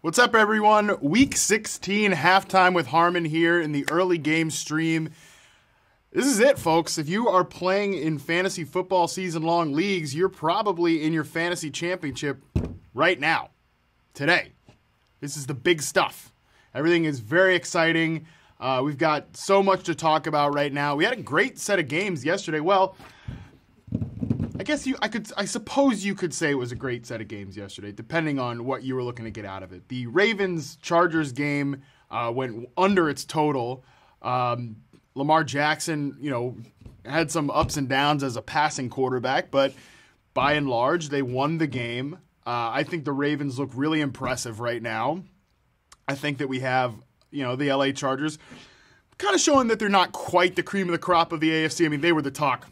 What's up, everyone? Week 16 halftime with Harmon here in the early game stream. This is it, folks. If you are playing in fantasy football season-long leagues, you're probably in your fantasy championship right now, today. This is the big stuff. Everything is very exciting. We've got so much to talk about right now. We had a great set of games yesterday. Well, I suppose you could say it was a great set of games yesterday, depending on what you were looking to get out of it. The Ravens-Chargers game went under its total. Lamar Jackson, had some ups and downs as a passing quarterback, but by and large, they won the game. I think the Ravens look really impressive right now. I think that we have, the LA Chargers kind of showing that they're not quite the cream of the crop of the AFC. I mean, they were the talk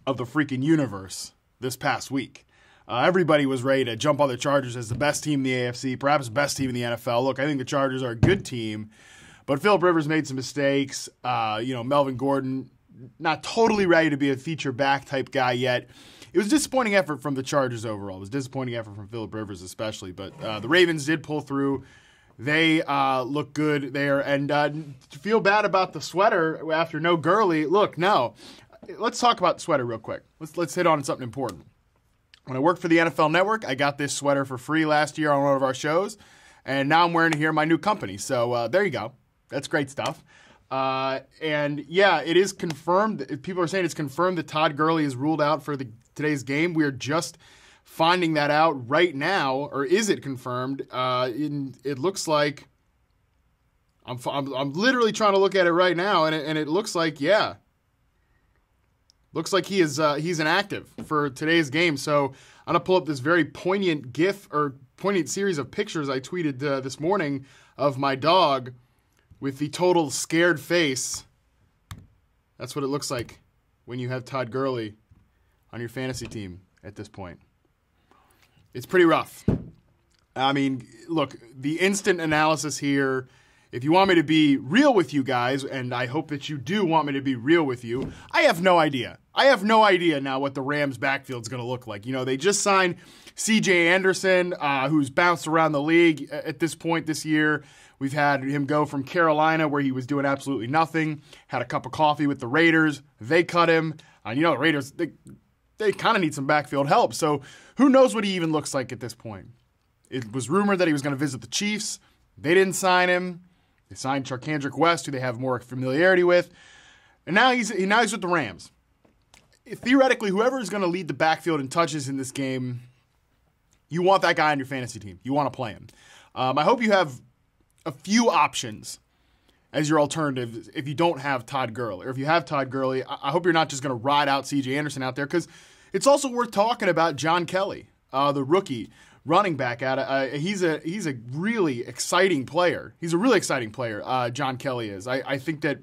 of the freaking universe this past week. Everybody was ready to jump on the Chargers as the best team in the AFC, perhaps the best team in the NFL. Look, I think the Chargers are a good team, but Phillip Rivers made some mistakes. Melvin Gordon, not totally ready to be a feature back type guy yet. It was a disappointing effort from the Chargers overall. It was a disappointing effort from Phillip Rivers especially, but the Ravens did pull through. They look good there, and to feel bad about the sweater after no Gurley, look, no. Let's talk about the sweater real quick. Let's hit on something important. When I worked for the NFL Network, I got this sweater for free last year on one of our shows, and now I'm wearing it here in my new company. So there you go. That's great stuff. And yeah, it is confirmed. People are saying it's confirmed that Todd Gurley is ruled out for today's game. We are just finding that out right now, or is it confirmed? It looks like I'm literally trying to look at it right now, and it looks like Looks like he's inactive for today's game. So I'm going to pull up this very poignant GIF or poignant series of pictures I tweeted this morning of my dog with the total scared face. That's what it looks like when you have Todd Gurley on your fantasy team at this point. It's pretty rough. I mean, look, the instant analysis here, if you want me to be real with you guys, and I hope that you do want me to be real with you, I have no idea. I have no idea now what the Rams' backfield's going to look like. They just signed C.J. Anderson, who's bounced around the league at this point this year. We've had him go from Carolina, where he was doing absolutely nothing, had a cup of coffee with the Raiders. They cut him. The Raiders, they kind of need some backfield help. So who knows what he even looks like at this point. It was rumored that he was going to visit the Chiefs. They didn't sign him. They signed Charkandrick West, who they have more familiarity with. And now he's with the Rams. Theoretically, whoever is going to lead the backfield in touches in this game, you want that guy on your fantasy team. You want to play him. I hope you have a few options as your alternative if you don't have Todd Gurley. Or if you have Todd Gurley, I hope you're not just going to ride out C.J. Anderson out there, because it's also worth talking about John Kelly, the rookie running back. He's a really exciting player. He's a really exciting player, John Kelly is. I think that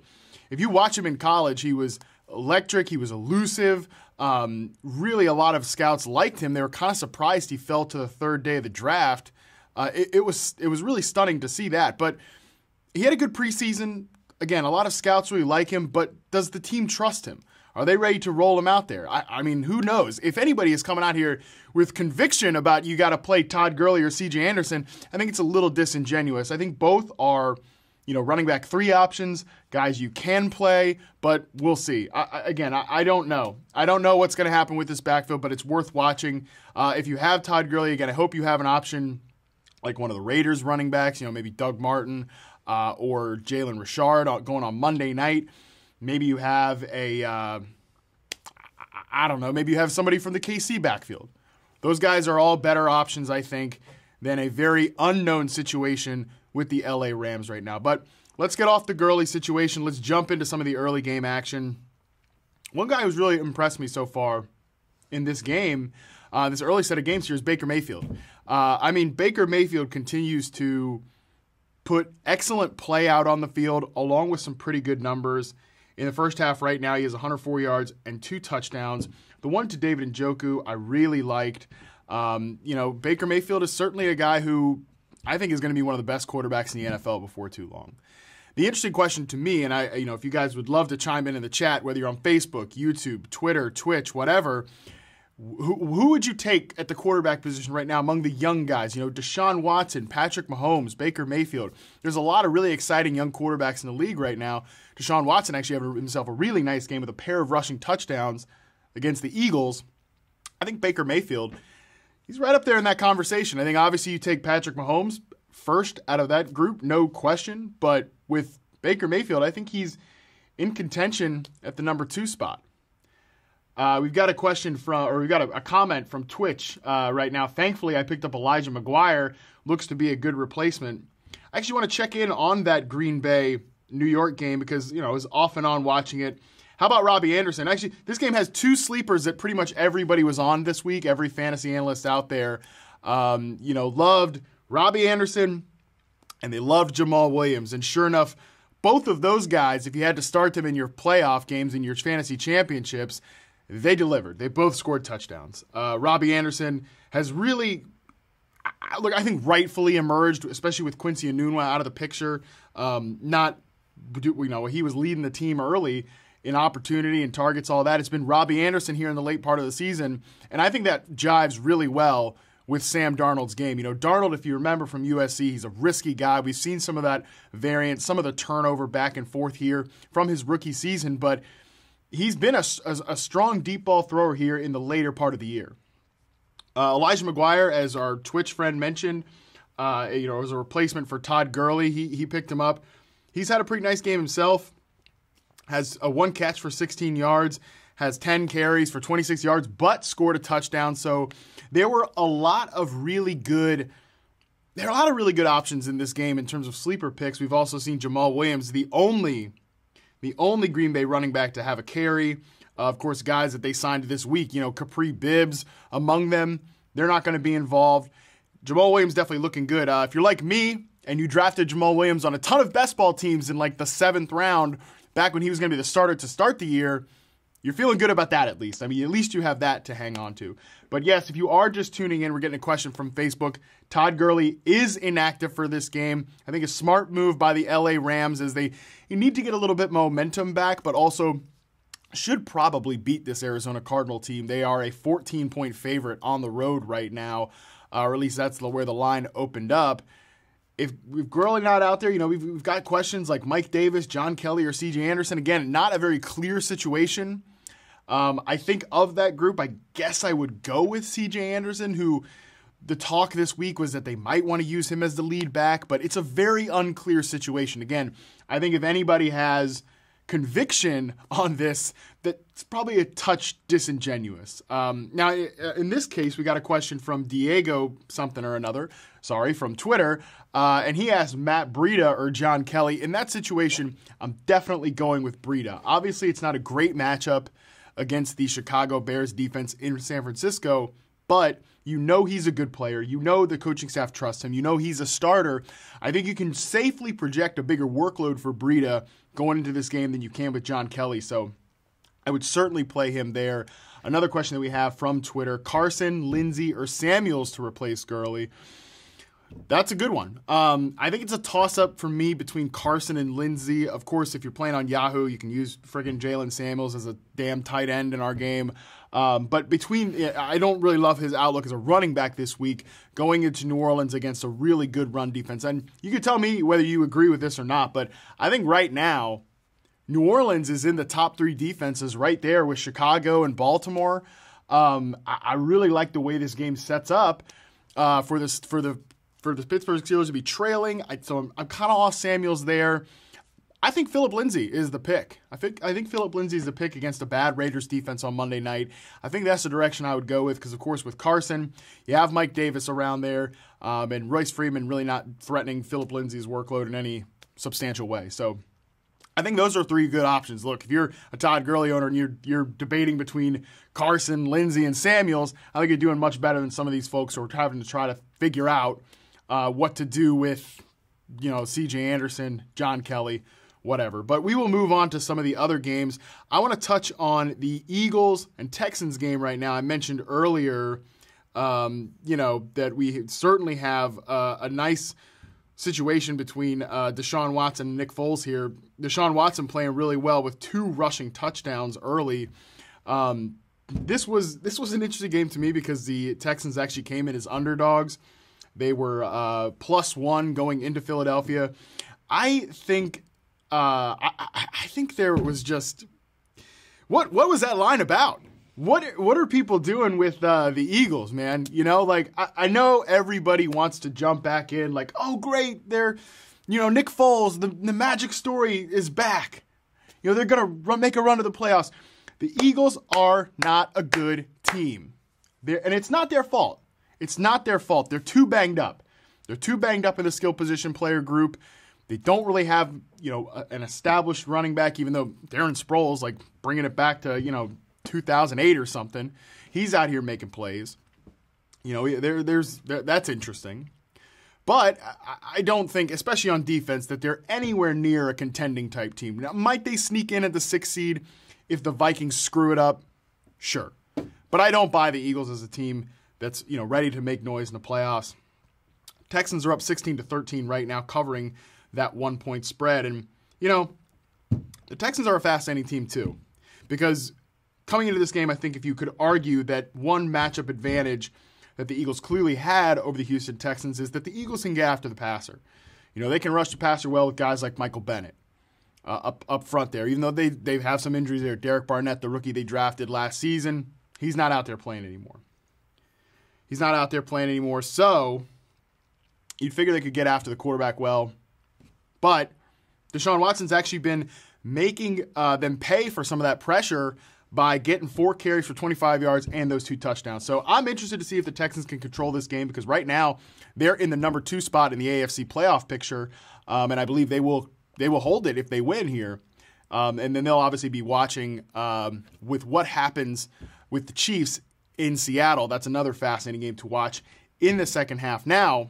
if you watch him in college, he was electric. He was elusive. Really, a lot of scouts liked him. They were kind of surprised he fell to the third day of the draft. It was really stunning to see that. But he had a good preseason. Again, a lot of scouts really like him, but does the team trust him? Are they ready to roll him out there? I mean, who knows? If anybody is coming out here with conviction about you got to play Todd Gurley or C.J. Anderson, I think it's a little disingenuous. I think both are, running back 3 options, guys you can play, but we'll see. I don't know. I don't know what's going to happen with this backfield, but it's worth watching. If you have Todd Gurley, again, I hope you have an option like one of the Raiders running backs, maybe Doug Martin or Jalen Richard going on Monday night. Maybe you have maybe you have somebody from the KC backfield. Those guys are all better options, I think, than a very unknown situation with the LA Rams right now. But let's get off the Gurley situation. Let's jump into some of the early game action. One guy who's really impressed me so far in this game, this early set of games here, is Baker Mayfield. Baker Mayfield continues to put excellent play out on the field along with some pretty good numbers. In the first half right now, he has 104 yards and 2 touchdowns. The one to David Njoku I really liked. Baker Mayfield is certainly a guy who I think is going to be one of the best quarterbacks in the NFL before too long. The interesting question to me, and if you guys would love to chime in the chat, whether you're on Facebook, YouTube, Twitter, Twitch, whatever, who would you take at the quarterback position right now among the young guys? Deshaun Watson, Patrick Mahomes, Baker Mayfield. There's a lot of really exciting young quarterbacks in the league right now. Deshaun Watson actually had himself a really nice game with a pair of rushing touchdowns against the Eagles. I think Baker Mayfield, he's right up there in that conversation. I think obviously you take Patrick Mahomes first out of that group, no question. But with Baker Mayfield, I think he's in contention at the number 2 spot. We've got a comment from Twitch right now. Thankfully, I picked up Elijah McGuire. Looks to be a good replacement. I actually want to check in on that Green Bay New York game because, I was off and on watching it. How about Robbie Anderson? Actually, this game has 2 sleepers that pretty much everybody was on this week. Every fantasy analyst out there, loved Robbie Anderson and they loved Jamaal Williams. And sure enough, both of those guys, if you had to start them in your playoff games, in your fantasy championships, they delivered. They both scored touchdowns. Robbie Anderson has really, I think rightfully emerged, especially with Quincy Enunwa out of the picture. He was leading the team early in opportunity and targets, all that. It's been Robbie Anderson here in the late part of the season, and I think that jives really well with Sam Darnold's game. Darnold, if you remember from USC, he's a risky guy. We've seen some of that variance, some of the turnover back and forth here from his rookie season, but he's been a strong deep ball thrower here in the later part of the year. Elijah McGuire, as our Twitch friend mentioned, as a replacement for Todd Gurley, he picked him up. He's had a pretty nice game himself. Has a 1 catch for 16 yards, has 10 carries for 26 yards, but scored a touchdown. So there were a lot of really good options in this game in terms of sleeper picks. We've also seen Jamaal Williams, the only Green Bay running back to have a carry. Of course, guys that they signed this week, Capri Bibbs among them, they're not going to be involved. Jamaal Williams definitely looking good. If you're like me and you drafted Jamaal Williams on a ton of best ball teams in like the 7th round, back when he was going to be the starter to start the year, you're feeling good about that at least. I mean, at least you have that to hang on to. But yes, if you are just tuning in, we're getting a question from Facebook. Todd Gurley is inactive for this game. I think a smart move by the LA Rams as you need to get a little bit momentum back, but also should probably beat this Arizona Cardinal team. They are a 14-point favorite on the road right now, or at least that's where the line opened up. If Gurley not out there, we've got questions like Mike Davis, John Kelly, or C.J. Anderson. Again, not a very clear situation. I think of that group, I guess I would go with C.J. Anderson, who the talk this week was that they might want to use him as the lead back, but it's a very unclear situation. Again, I think if anybody has conviction on this, that's probably a touch disingenuous. Now, in this case, we got a question from Diego something or another, from Twitter, and he asked Matt Breida or John Kelly. In that situation, I'm definitely going with Breida. Obviously, it's not a great matchup against the Chicago Bears defense in San Francisco, but he's a good player. The coaching staff trusts him. He's a starter. I think you can safely project a bigger workload for Breida going into this game than you can with John Kelly. So I would certainly play him there. Another question that we have from Twitter, Carson, Lindsey, or Samuels to replace Gurley. That's a good one. I think it's a toss-up for me between Carson and Lindsey. Of course, if you're playing on Yahoo, you can use friggin' Jalen Samuels as a damn tight end in our game. But I don't really love his outlook as a running back this week, going into New Orleans against a really good run defense. And you can tell me whether you agree with this or not, but I think right now, New Orleans is in the top 3 defenses right there with Chicago and Baltimore. I really like the way this game sets up for the Pittsburgh Steelers to be trailing. So I'm kind of off Samuels there. I think Phillip Lindsay is the pick. I think Phillip Lindsay is the pick against a bad Raiders defense on Monday night. I think that's the direction I would go with because, of course, with Carson, you have Mike Davis around there, and Royce Freeman really not threatening Phillip Lindsay's workload in any substantial way. So I think those are 3 good options. Look, if you're a Todd Gurley owner and you're debating between Carson, Lindsay, and Samuels, I think you're doing much better than some of these folks who are having to try to figure out what to do with, C.J. Anderson, John Kelly, whatever. But we will move on to some of the other games. I want to touch on the Eagles and Texans game right now. I mentioned earlier, that we certainly have a nice situation between Deshaun Watson and Nick Foles here. Deshaun Watson playing really well with 2 rushing touchdowns early. this was an interesting game to me because the Texans actually came in as underdogs. They were +1 going into Philadelphia. I think there was just what was that line about? What are people doing with the Eagles, man? You know, like I know everybody wants to jump back in, like, oh great, they're, you know, Nick Foles, the magic story is back. You know, they're gonna make a run to the playoffs. The Eagles are not a good team, and it's not their fault. It's not their fault. They're too banged up. They're too banged up in the skill position player group. They don't really have, you know, an established running back, even though Darren Sproles, like, bringing it back to, you know, 2008 or something. He's out here making plays. You know, that's interesting. But I don't think, especially on defense, that they're anywhere near a contending type team. Now, might they sneak in at the 6th seed if the Vikings screw it up? Sure. But I don't buy the Eagles as a team that's, you know, ready to make noise in the playoffs. Texans are up 16-13 right now, covering that 1-point spread. And, you know, the Texans are a fascinating team too. Because coming into this game, I think if you could argue that one matchup advantage that the Eagles clearly had over the Houston Texans is that the Eagles can get after the passer. You know, they can rush the passer well with guys like Michael Bennett up front there. Even though they have some injuries there. Derek Barnett, the rookie they drafted last season, he's not out there playing anymore. So you'd figure they could get after the quarterback well. But Deshaun Watson's actually been making them pay for some of that pressure by getting 4 carries for 25 yards and those 2 touchdowns. So I'm interested to see if the Texans can control this game because right now they're in the number 2 spot in the AFC playoff picture, and I believe they will hold it if they win here. And then they'll obviously be watching with what happens with the Chiefs in Seattle. That's another fascinating game to watch in the second half. Now,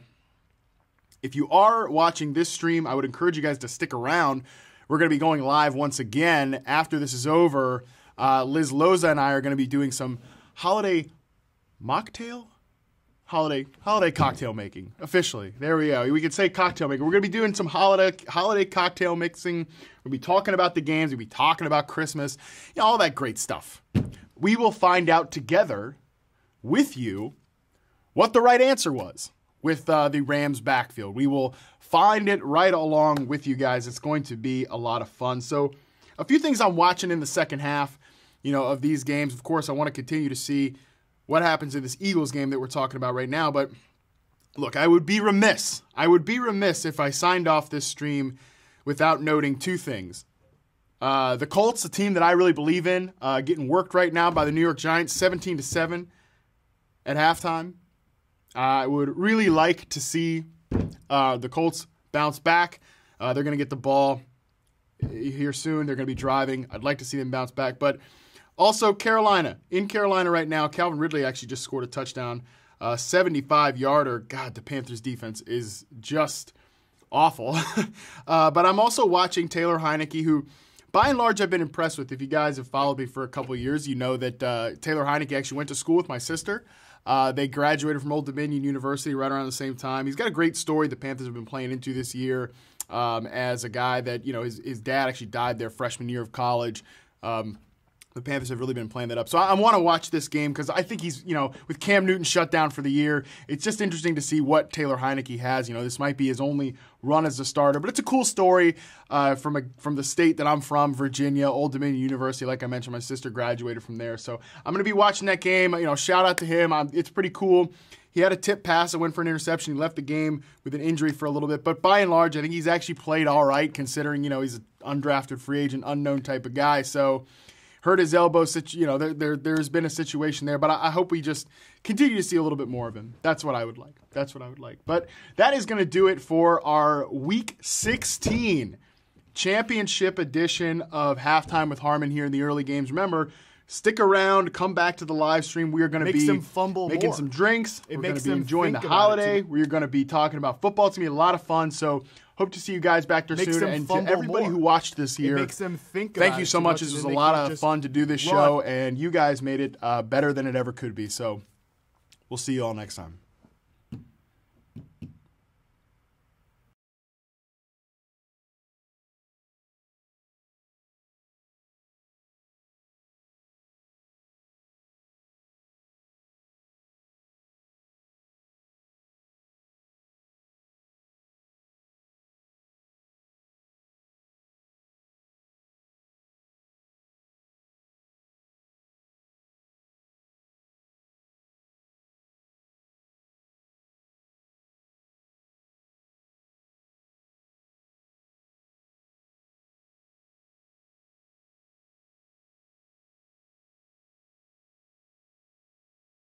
if you are watching this stream, I would encourage you guys to stick around. We're going to be going live once again after this is over. Liz Loza and I are going to be doing some holiday cocktail making. Officially, there we go. We could say cocktail making. We're going to be doing some holiday cocktail mixing. We'll be talking about the games. We'll be talking about Christmas, you know, all that great stuff. We will find out together with you what the right answer was with the Rams backfield. We will find it right along with you guys. It's going to be a lot of fun. So a few things I'm watching in the second half, you know, of these games. Of course, I want to continue to see what happens in this Eagles game that we're talking about right now. But look, I would be remiss if I signed off this stream without noting 2 things. The Colts, a team that I really believe in, getting worked right now by the New York Giants, 17-7 at halftime. I would really like to see the Colts bounce back. They're going to get the ball here soon. They're going to be driving. I'd like to see them bounce back. But also Carolina. In Carolina right now, Calvin Ridley actually just scored a touchdown, 75-yarder. God, the Panthers defense is just awful. But I'm also watching Taylor Heineke, who by and large I've been impressed with. If you guys have followed me for a couple of years, you know that Taylor Heineke actually went to school with my sister. They graduated from Old Dominion University right around the same time. He's got a great story the Panthers have been playing into this year as a guy that, you know, his dad actually died their freshman year of college. The Panthers have really been playing that up. So I want to watch this game because I think he's, you know, with Cam Newton shut down for the year, it's just interesting to see what Taylor Heineke has. You know, this might be his only run as a starter, but it's a cool story from the state that I'm from, Virginia, Old Dominion University. Like I mentioned, my sister graduated from there. So I'm going to be watching that game. You know, shout out to him. It's pretty cool. He had a tip pass that went for an interception. He left the game with an injury for a little bit. But by and large, I think he's actually played all right considering, you know, he's an undrafted free agent, unknown type of guy. So hurt his elbow, you know, there's been a situation there, but I hope we just continue to see a little bit more of him. That's what I would like. But that is going to do it for our Week 16 championship edition of Halftime with Harmon here in the early games. Remember, stick around, come back to the live stream. We are going to be making some drinks. We're going to be enjoying the holiday. We're going to be talking about football. It's going to be a lot of fun, so hope to see you guys back there soon. And to everybody who watched this year, thank you so much. This was a lot of fun to do this show, and you guys made it better than it ever could be. So we'll see you all next time.